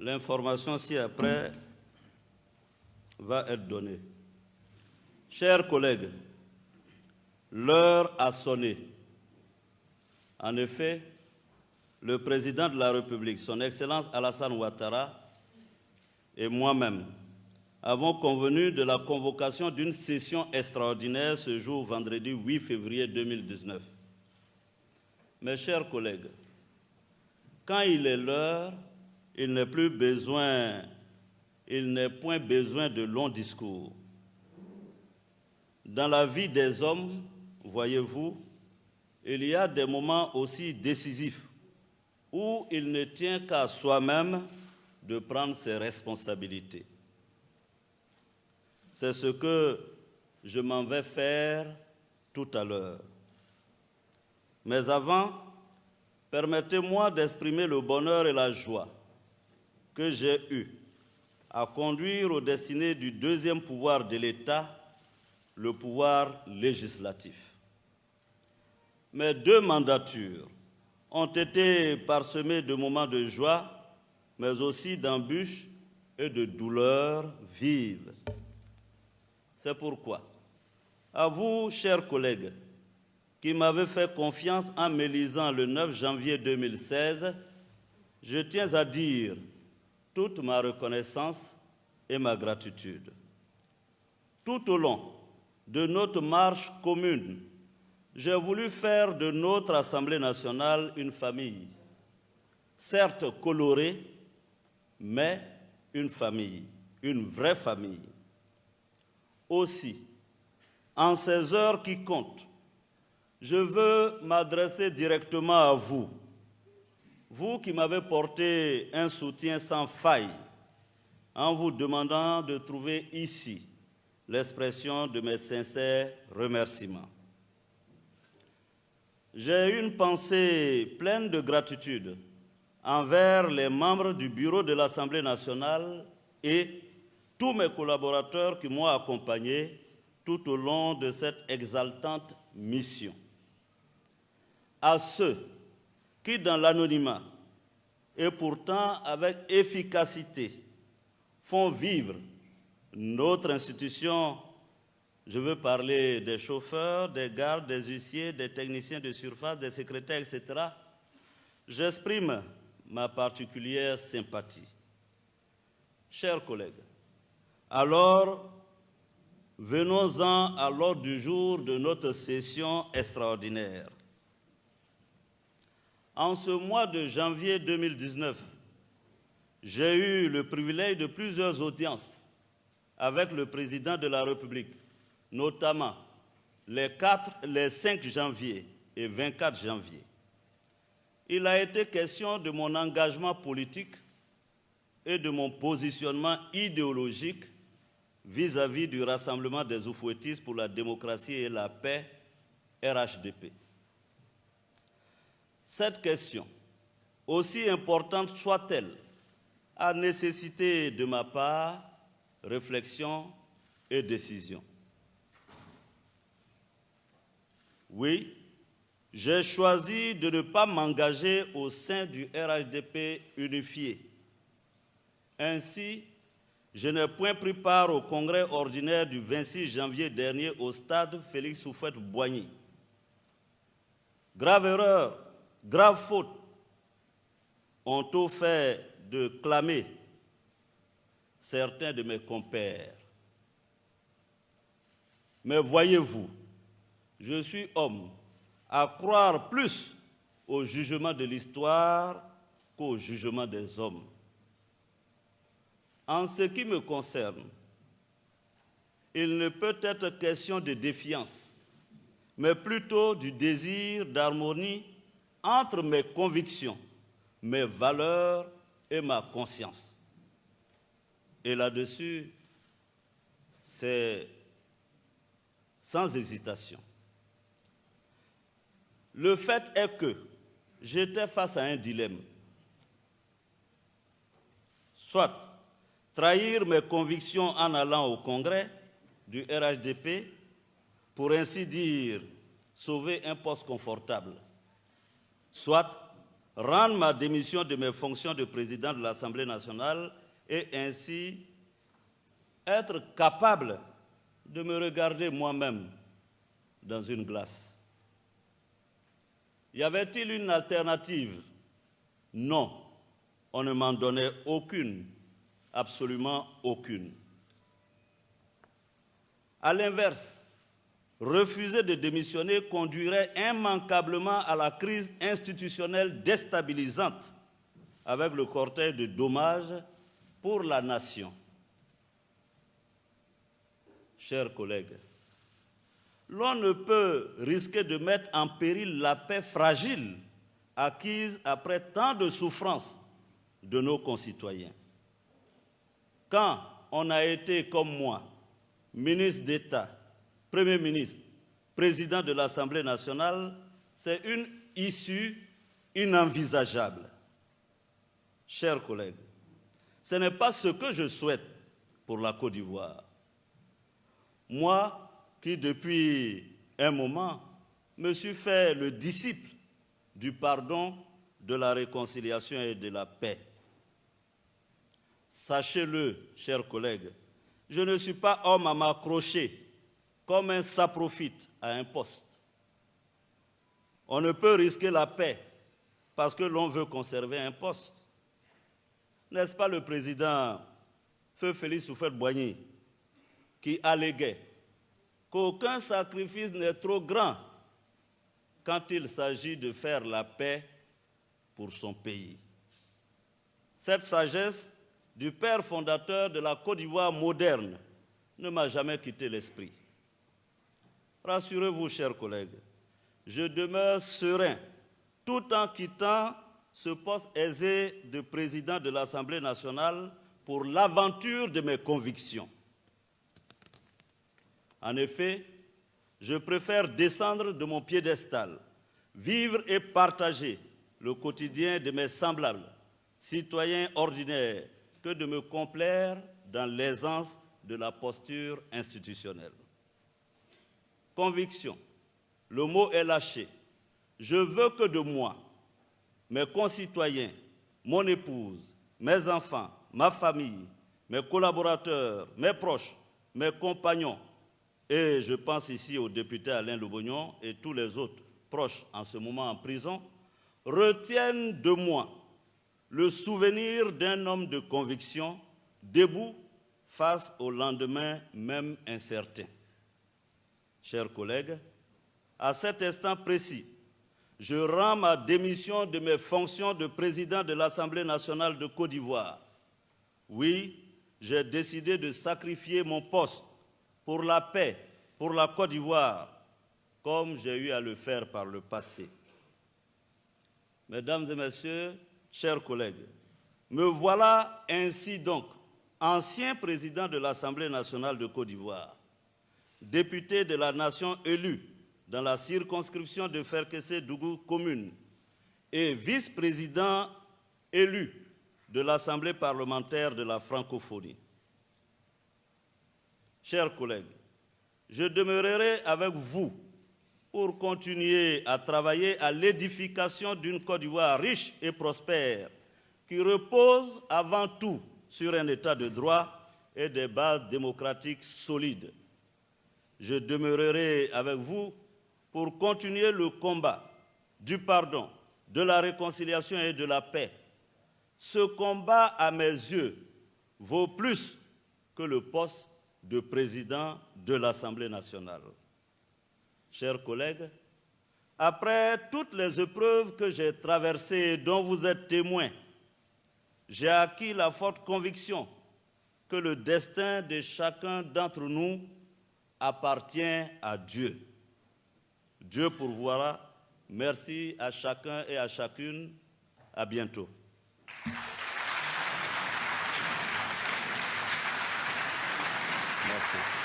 l'information ci-après va être donnée. Chers collègues, l'heure a sonné. En effet, le président de la République, son Excellence Alassane Ouattara, et moi-même avons convenu de la convocation d'une session extraordinaire ce jour, vendredi 8 février 2019. Mes chers collègues, quand il est l'heure, il n'est point besoin de longs discours. Dans la vie des hommes, voyez-vous, il y a des moments aussi décisifs où il ne tient qu'à soi-même de prendre ses responsabilités. C'est ce que je m'en vais faire tout à l'heure. Mais avant, permettez-moi d'exprimer le bonheur et la joie que j'ai eus à conduire aux destinées du deuxième pouvoir de l'État, le pouvoir législatif. Mes 2 mandatures ont été parsemées de moments de joie, mais aussi d'embûches et de douleurs vives. C'est pourquoi, à vous, chers collègues, qui m'avez fait confiance en m'élisant le 9 janvier 2016, je tiens à dire toute ma reconnaissance et ma gratitude. Tout au long de notre marche commune, j'ai voulu faire de notre Assemblée nationale une famille, certes colorée, mais une famille, une vraie famille. Aussi, en ces heures qui comptent, je veux m'adresser directement à vous, vous qui m'avez porté un soutien sans faille, en vous demandant de trouver ici l'expression de mes sincères remerciements. J'ai une pensée pleine de gratitude envers les membres du bureau de l'Assemblée nationale et tous mes collaborateurs qui m'ont accompagné tout au long de cette exaltante mission. À ceux qui, dans l'anonymat et pourtant avec efficacité, font vivre notre institution. Je veux parler des chauffeurs, des gardes, des huissiers, des techniciens de surface, des secrétaires, etc. J'exprime ma particulière sympathie. Chers collègues, alors, venons-en à l'ordre du jour de notre session extraordinaire. En ce mois de janvier 2019, j'ai eu le privilège de plusieurs audiences avec le président de la République, notamment les 5 janvier et 24 janvier. Il a été question de mon engagement politique et de mon positionnement idéologique vis-à-vis du Rassemblement des Oufouettistes pour la démocratie et la paix, RHDP. Cette question, aussi importante soit-elle, a nécessité de ma part réflexion et décision. Oui, j'ai choisi de ne pas m'engager au sein du RHDP unifié. Ainsi, je n'ai point pris part au congrès ordinaire du 26 janvier dernier au stade Félix Houphouët-Boigny. Grave erreur, grave faute ont au fait de clamer certains de mes compères. Mais voyez-vous, je suis homme à croire plus au jugement de l'histoire qu'au jugement des hommes. En ce qui me concerne, il ne peut être question de défiance, mais plutôt du désir d'harmonie entre mes convictions, mes valeurs et ma conscience. Et là-dessus, c'est sans hésitation. Le fait est que j'étais face à un dilemme. Soit trahir mes convictions en allant au congrès du RHDP, pour ainsi dire, sauver un poste confortable, soit rendre ma démission de mes fonctions de président de l'Assemblée nationale et ainsi être capable de me regarder moi-même dans une glace. Y avait-il une alternative? Non, on ne m'en donnait aucune, absolument aucune. À l'inverse, refuser de démissionner conduirait immanquablement à la crise institutionnelle déstabilisante avec le cortège de dommages pour la nation. Chers collègues, l'on ne peut risquer de mettre en péril la paix fragile acquise après tant de souffrances de nos concitoyens. Quand on a été, comme moi, ministre d'État, Premier ministre, président de l'Assemblée nationale, c'est une issue inenvisageable. Chers collègues, ce n'est pas ce que je souhaite pour la Côte d'Ivoire. Moi, qui depuis un moment me suis fait le disciple du pardon, de la réconciliation et de la paix. Sachez-le, chers collègues, je ne suis pas homme à m'accrocher comme un saprophyte à un poste. On ne peut risquer la paix parce que l'on veut conserver un poste. N'est-ce pas le président Feu Félix Houphouët-Boigny qui alléguait qu'aucun sacrifice n'est trop grand quand il s'agit de faire la paix pour son pays. Cette sagesse du père fondateur de la Côte d'Ivoire moderne ne m'a jamais quitté l'esprit. Rassurez-vous, chers collègues, je demeure serein tout en quittant ce poste aisé de président de l'Assemblée nationale pour l'aventure de mes convictions. En effet, je préfère descendre de mon piédestal, vivre et partager le quotidien de mes semblables, citoyens ordinaires, que de me complaire dans l'aisance de la posture institutionnelle. Conviction, le mot est lâché. Je veux que de moi, mes concitoyens, mon épouse, mes enfants, ma famille, mes collaborateurs, mes proches, mes compagnons, et je pense ici au député Alain Lobognon et tous les autres proches en ce moment en prison, retiennent de moi le souvenir d'un homme de conviction debout face au lendemain même incertain. Chers collègues, à cet instant précis, je rends ma démission de mes fonctions de président de l'Assemblée nationale de Côte d'Ivoire. Oui, j'ai décidé de sacrifier mon poste pour la paix, pour la Côte d'Ivoire, comme j'ai eu à le faire par le passé. Mesdames et messieurs, chers collègues, me voilà ainsi donc, ancien président de l'Assemblée nationale de Côte d'Ivoire, député de la nation élu dans la circonscription de Ferkessé-Dougou commune et vice-président élu de l'Assemblée parlementaire de la francophonie. Chers collègues, je demeurerai avec vous pour continuer à travailler à l'édification d'une Côte d'Ivoire riche et prospère qui repose avant tout sur un état de droit et des bases démocratiques solides. Je demeurerai avec vous pour continuer le combat du pardon, de la réconciliation et de la paix. Ce combat, à mes yeux, vaut plus que le poste de président de l'Assemblée nationale. Chers collègues, après toutes les épreuves que j'ai traversées et dont vous êtes témoins, j'ai acquis la forte conviction que le destin de chacun d'entre nous appartient à Dieu. Dieu pourvoira. Merci à chacun et à chacune. À bientôt. Merci.